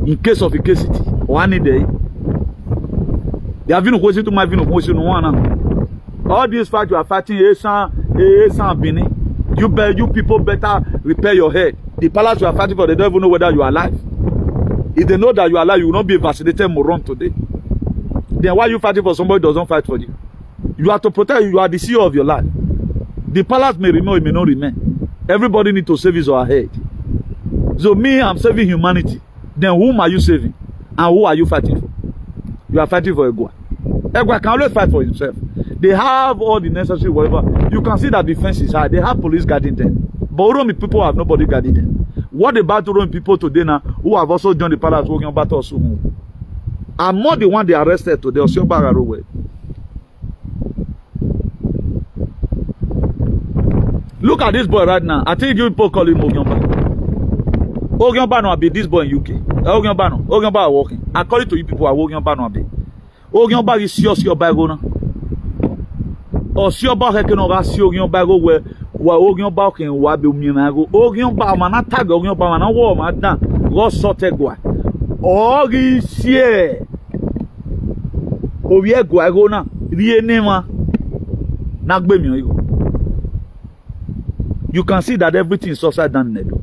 In case of incasity, one day. They have been to my all these fights you are fighting, Benin. You people better repair your head. The palace you are fighting for, they don't even know whether you are alive. If they know that you are alive, you will not be vaccinated moron today. Then why are you fighting for somebody who doesn't fight for you? You have to protect you. You are the CEO of your life. The palace may remain, it may not remain. Everybody needs to save his or her head. So me, I'm saving humanity. Then whom are you saving? And who are you fighting for? You are fighting for Egua. Egua can always fight for himself. They have all the necessary whatever. You can see that defense is high. They have police guarding them. But Uromi people have nobody guarding them. What about Uromi people today now who have also joined the palace working on battle soon? I'm not the one they arrested today. Look at this boy right now. I think you people call him Ogiomba. Ogiomba no be this boy in UK. Ogiomba are working. According to you people, Ogiomba no be. Ogiomba is serious your bago now. Or Sioba Hekenoga Siogiomba go where Ogiomba can wabi uminago. Ogiomba manata Ogiomba mana war madna. Go sotegwa. Ogi sie. Owie gwago na. Rienema. Nagbemi ogo. You can see that everything is upside down in Edo.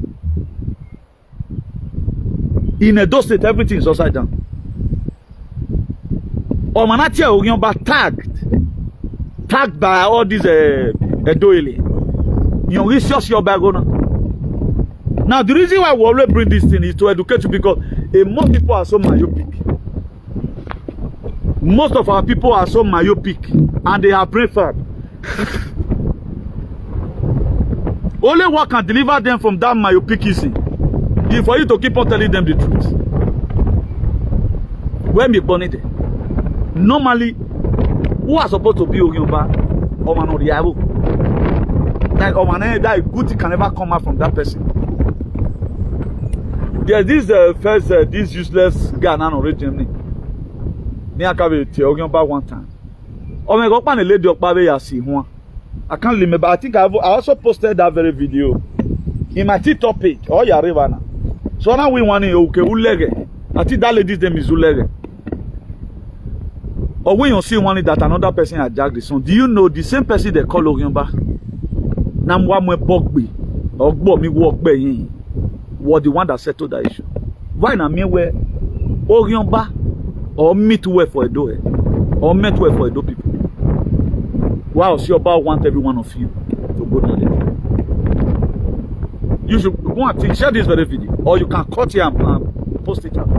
In Edo State, everything is upside down. Omanatia Ogiomba tagged by all these Edo alien. You research your bagona. Now the reason why we always bring this thing is to educate you because most people are so myopic. Most of our people are so myopic and they are brain fat. Only what can deliver them from that myopicism is for you to keep on telling them the truth. When we born it, normally, who are supposed to be Ogiomba or man or the Yabo? Like or man, that good thing can never come out from that person. There's this this useless guy now originally. Me I carry Ogiomba one time. Oh my God, a lady of Babe see one. I can't remember. I think I also posted that very video in my TikTok page. Oh yeah, Rivana. So now we want to okay, Ulege. I think that lady's name is Ulege. Or when you see one that another person hijacked the song, do you know the same person they call Ogiomba? Namwamwe Bogbi or Bomi Wokbe was the one that settled that issue. Why not me where Ogiomba or meet way for Edo or met way for Edo people? Wow, Sioba want every one of you to go to them. You should go and share this very video, or you can cut it and post it out.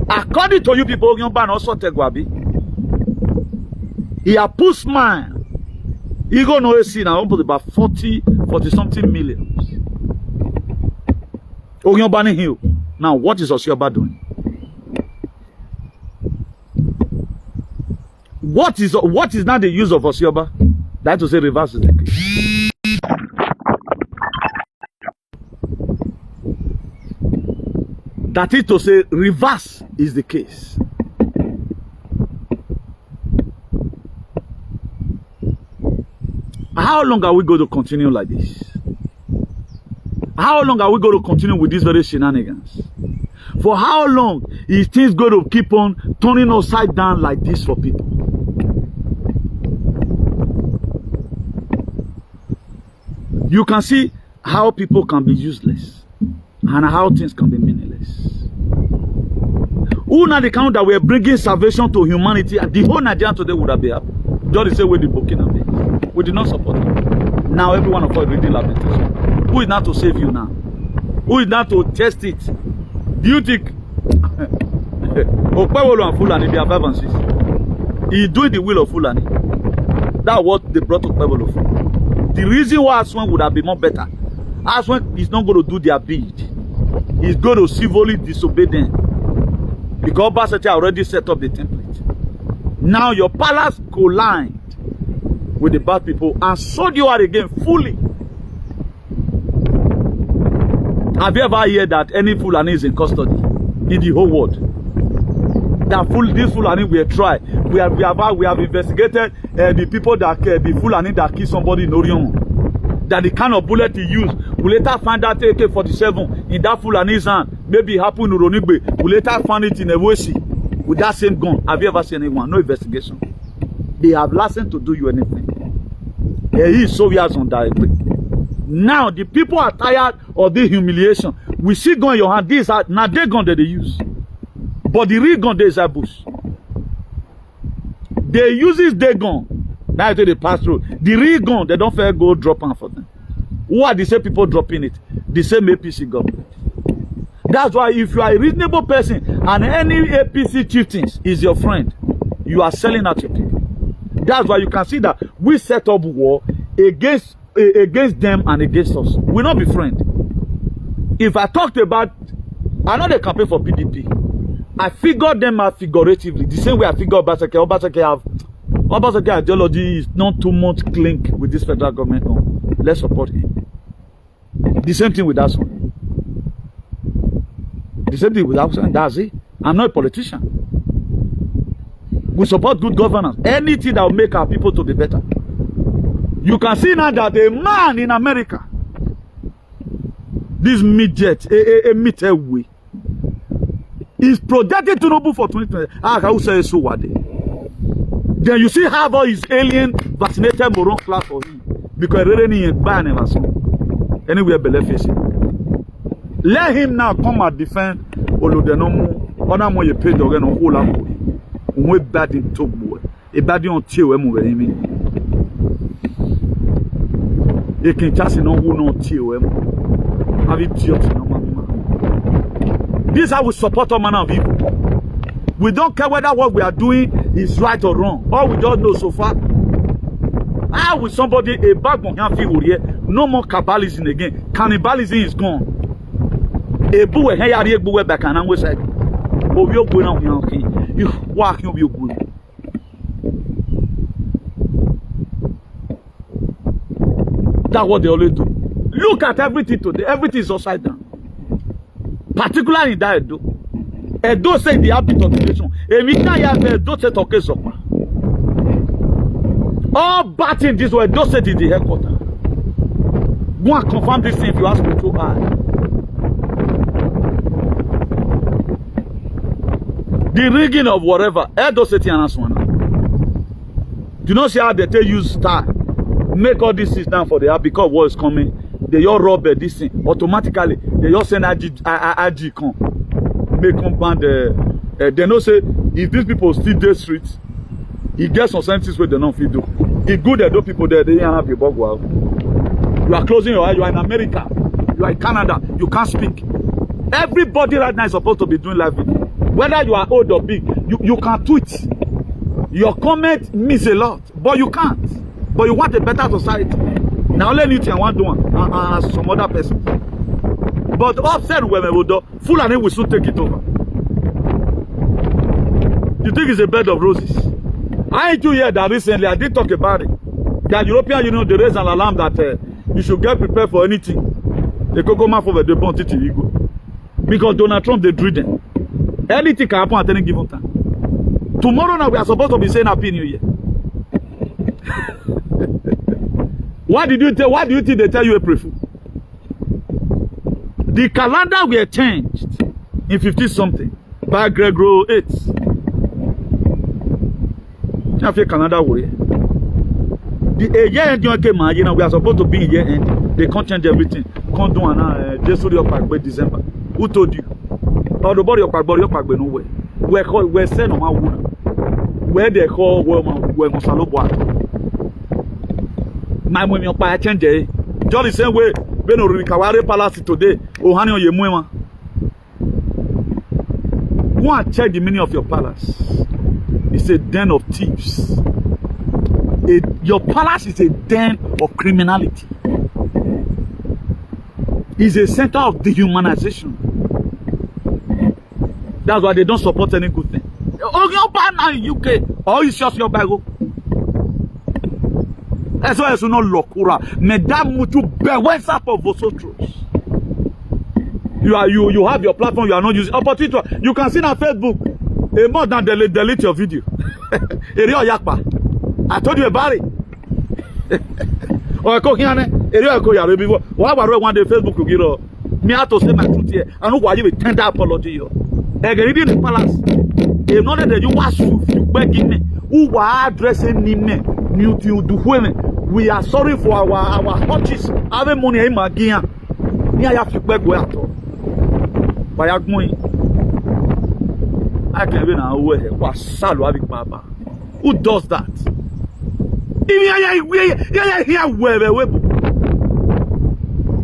According to you people, Ogiomba also Tegwabi. He has put smile. He go no see now about 40 something millions. Ogiomba Hill. Now, what is Osyoba doing? What is now the use of Osyoba? That to say reverse is the case. That is to say reverse is the case. How long are we going to continue like this? How long are we going to continue with these very shenanigans? For how long is things going to keep on turning upside down like this for people? You can see how people can be useless and how things can be meaningless. Who now the count that we're bringing salvation to humanity and the whole Nigerian today would have been happy? Just the same way the Burkina Faso. We did not support it. Now every one of us reading lamentation. Who is now to save you now? Who is now to test it? Do you think Ople and Fulani, they are 5 and 6? He doing the will of Fulani. That's what they brought Ople for. The reason why Aswan would have been more better, Aswan is not going to do their bid. He's going to civilly disobey them. Because Basete already set up the template. Now your palace collide with the bad people and sold you out again fully. Have you ever heard that any Fulani is in custody in the whole world? That this Fulani we have tried. We have investigated the people that the Fulani that kill somebody in Ryone. That the kind of bullet he used. We later find that AK-47 in that Fulani's hand. Maybe it happened in Uronigbe. We later found it in Ewesi with that same gun. Have you ever seen anyone? No investigation. They have license to do you anything. He is so years on that. Now the people are tired of this humiliation. We see gun in your hand. This are now they gun that they use. But the real gun there is a bush. They use this day gun. Now they pass through. The real gun, they don't fair go drop on for them. Who are the same people dropping it? The same APC government. That's why if you are a reasonable person and any APC chieftains is your friend, you are selling out your people. That's why you can see that we set up war against them and against us. We'll not be friends. If I talked about, I know they campaign for PDP. I figured them out figuratively. The same way I figure Obaseki ideology is not too much link with this federal government. No. Let's support him. The same thing with that one. The same thing with that one. That's it. I'm not a politician. We support good governance. Anything that will make our people to be better. You can see now that a man in America, this midget, a meter way, is projected to Nobu for 2020. I can say so what day. Then you see how all his alien vaccinated moron class for him. Because really ain't bad never saw. Anywhere below facing. Let him now come and defend Olodenomu. Ona mo ye pay dogen on all am. We bad in top boy. A bad on chill emu we him. E can just no who no chill emu. Have it chill no man. This is how we support all manner of people. We don't care whether what we are doing is right or wrong. All we just know so far. How will somebody a bag on here? No more cannibalism again. Cannibalism is gone. A boy here boy back and we said, oh, you're going on here. You walk you good. That's what they always do. Look at everything today. Everything is upside down. Particularly in that Edo. Edo say the habit of the nation. Edo say talk so. All batting this way, Edo say is the headquarters. Go and confirm this thing if you ask me too hard. The rigging of whatever, Edo say and one. Do you not see how they tell you start? Make all this down for the app because war is coming. They all rob this thing automatically. They all send AG come. Make compound they know say if these people still dey streets, he gets some sentences where they don't feel do. It's good that those people there they don't have your bug wow. You are closing your eye, you are in America, you are in Canada, you can't speak. Everybody right now is supposed to be doing live video. Whether you are old or big, you can tweet. Your comment means a lot, but you can't. But you want a better society. Now let you think I want to do as some other person. But upset when we do, Fulani will soon take it over. You think it's a bed of roses? I ain't you hear that recently. I did talk about it. That European Union, they raised an alarm that you should get prepared for anything. The Kokoma for the bon titi ego. Because Donald Trump, they drew them. Anything can happen at any given time. Tomorrow now we are supposed to be saying Happy New Year. Why do you think they tell you April Fool? The calendar were changed in 50 something by Gregory 8. I feel Canada way. The year end you came, you know, we are supposed to be in year end. They can't change everything. Can't do an just your pack by December. Who told you? Or the body of pack by nowhere. We're sent on my woman. Where they call where Mosalo Boat. My women your pie change. Just the same way, when we Kawari Palace today, or Hanyo Yemua. Go and check the meaning of your palace. It's a den of thieves. Your palace is a den of criminality. It's a center of dehumanization. That's why they don't support any good thing. Oh, you're bad now in UK. Oh, it's just your Bible. That's why it's not Lokura. Madame Mutu beware of Vosotros. You have your platform, you are not using opportunity. You can see on Facebook. A more than delete your video. I told you about it. Or before. Why one day Facebook will get me out to say my truth here. I know why you will tender apology. Again, in the palace. If not that you wash you begging me. Who are addressing me? You do women. We are sorry for our hutches. Having money in my gear. Near you beg where at all. By Agmoy. I can be now away. Who does that?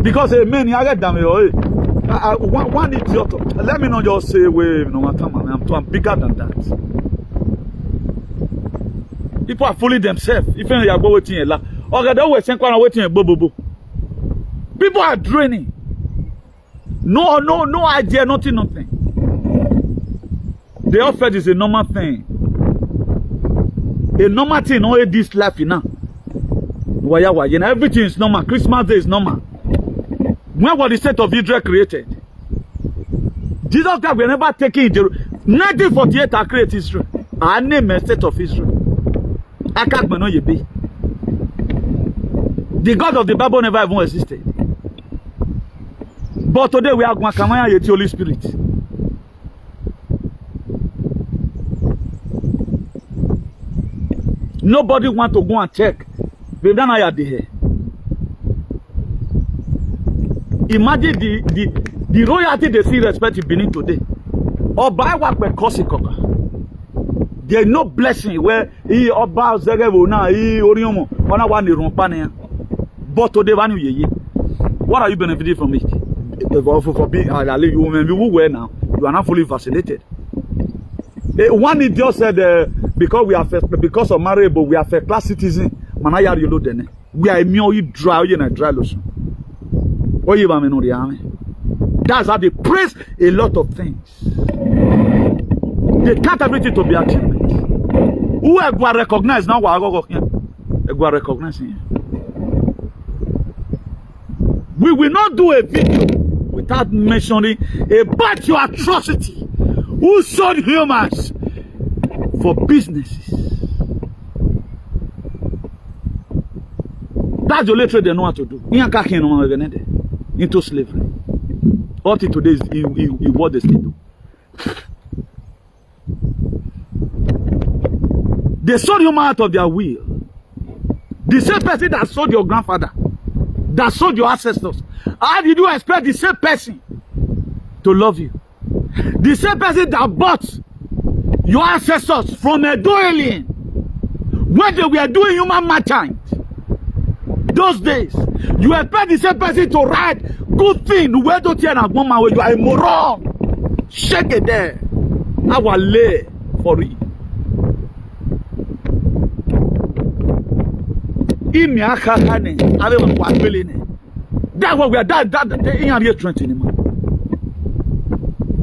Because a man, I get damn one idiot. Let me not just say, wait, no matter, man. I'm bigger than that. People are fooling themselves. If they are waiting a lot, or they always think I'm waiting a bobo. People are draining. No idea, nothing. The offer is a normal thing. A normal thing, all this life, you know. Everything is normal. Christmas Day is normal. When was the state of Israel created? Jesus Christ will never take it. 1948, I created Israel. I name a state of Israel. I can't know you be. The God of the Bible never even existed. But today we are going to come here, the Holy Spirit. Nobody want to go and check. We've done all here. Imagine the royalty they see respect in Benin today. Or by what we cause it. There is no blessing where he about Zegevona, he Oriomo, on a one rompania. But today, what are you benefiting from it? For being you women who were now, you are not fully vaccinated. One idiot said because we are because of marriage, but we are first class citizen. Manaya you then. We are immune dry and dry lotion. That's how they praise a lot of things. They can't everything to be achievement. Who are going to recognize now? We are recognizing. We will not do a video without mentioning about your atrocity. Who sold humans for businesses? That's the only trade they know how to do. Into slavery. All today is what they still do. They sold human out of their will. The same person that sold your grandfather, that sold your ancestors. How did you expect the same person to love you? The same person that bought your ancestors from a alien when they were doing human merchant. Those days, you expect the same person to write good thing. Where don't you have one man? You are a moron. Shake it there. I will lay for it. That's what we are. That in here 20 anymore.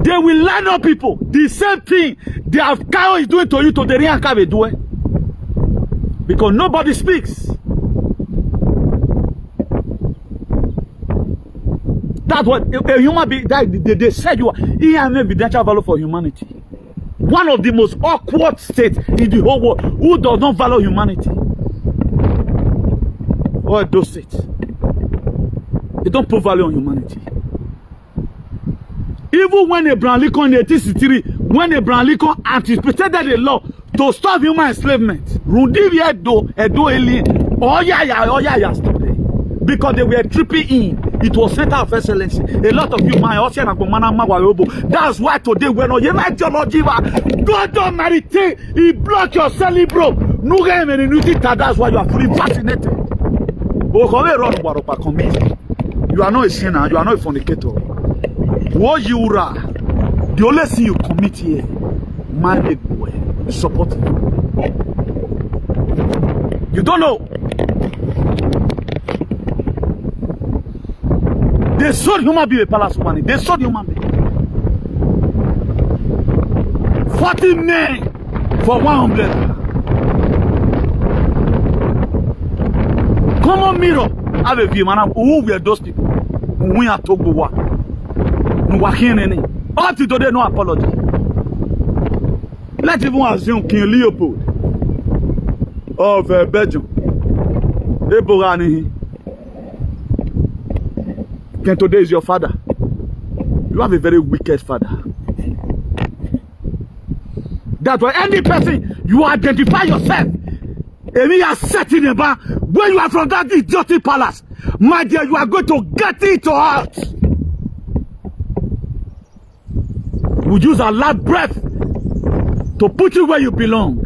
They will line up people. The same thing their cow is doing to you to the real cow will do it. Because nobody speaks. That's what a human being, they said you are. He has no evidential value for humanity. One of the most awkward states in the whole world who does not value humanity. Or those states. They don't put value on humanity. Even when Abraham Lincoln in 1863, when Abraham Lincoln anticipated a law to stop human enslavement, stop there. Because they were tripping in. It was center of excellence. A lot of you, that's why today we're not God Almighty, He blocked your celly, bro. That's why you are fully vaccinated. You are not a sinner, you are not a fornicator. What you are, the only thing you commit here, my big boy, support you. You don't know. They sold human being a palace money. They sold human being. 40 men for 100. Come on, mirror. Have a view, man. Who were those people? We are Togo. Up to today, no apology. Let's even assume King Leopold of Belgium. King today is your father. You have a very wicked father. That's why any person you identify yourself, and you are setting about when you are from that idiotic palace, my dear, you are going to get it out. We use our last breath to put you where you belong.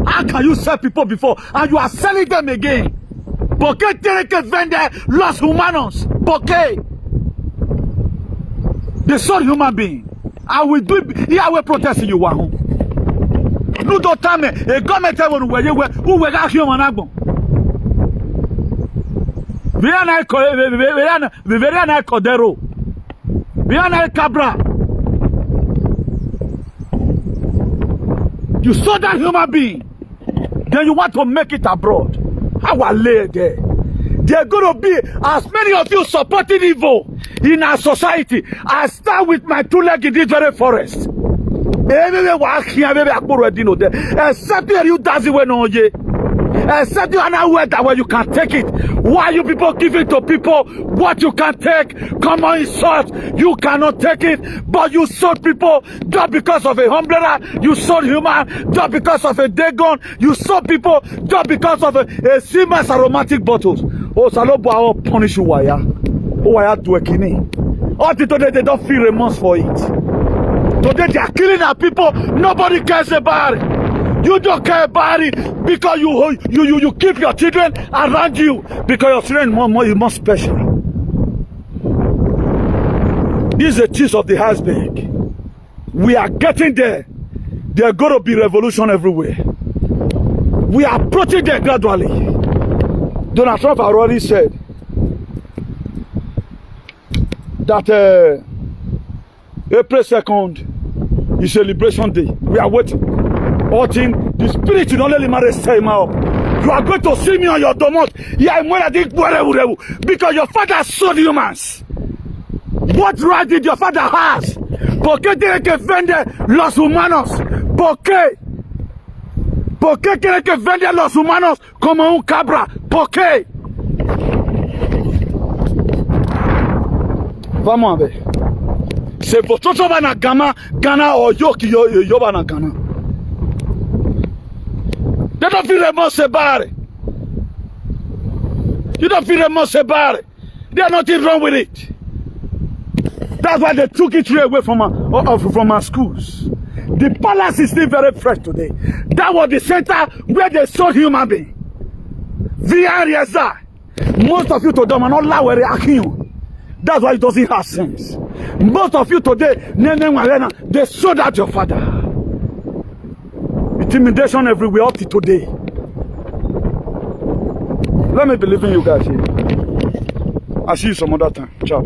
How can you sell people before and you are selling them again? ¿Por qué tienen que vender los humanos? ¿Por qué? They sold human being. I will do here. I will protest you. No, don't tell me. A government who will get human agbo. Viana Cordero. Viana Cabra. You saw that human being. Then you want to make it abroad. How are they there? There are going to be as many of you supporting evil in our society. I start with my two legs in this very forest. Except you does it when except you are not aware that way you can take it. Why you people giving to people what you can take? Come on, insult. You cannot take it, but you sold people just because of a umbrella. You sold human just because of a Dagon. You sold people just because of a Siemens aromatic bottles. Oh, Salobo, I will punish you. Why? Oh, I have to work in it. All today they don't feel remorse for it. Today they are killing our people. Nobody cares about it. You don't care about it because you keep your children around you because your children are more special. This is the tip of the iceberg. We are getting there. There's going to be revolution everywhere. We are approaching there gradually. Donald Trump already said that April 2nd is a liberation day. We are waiting. The spirit in only marriage time out. You are going to see me on your domot. Because your father sold humans. What right did your father have? ¿Por qué tiene que vender los humanos? ¿Por qué? ¿Por qué tiene que vender los humanos como un cabra? ¿Por qué? Vamos a ver. Si vosotros van a ganar o yo van a ganar. They don't feel remorse about it. You don't feel remorse about it. There's nothing wrong with it. That's why they took it away from our schools. The palace is still very fresh today. That was the center where they sold human beings. Most of you today are not allowed to. That's why it doesn't have sense. Most of you today, they sold out your father. Intimidation everywhere up to today. Let me believe in you guys here. I'll see you some other time. Ciao.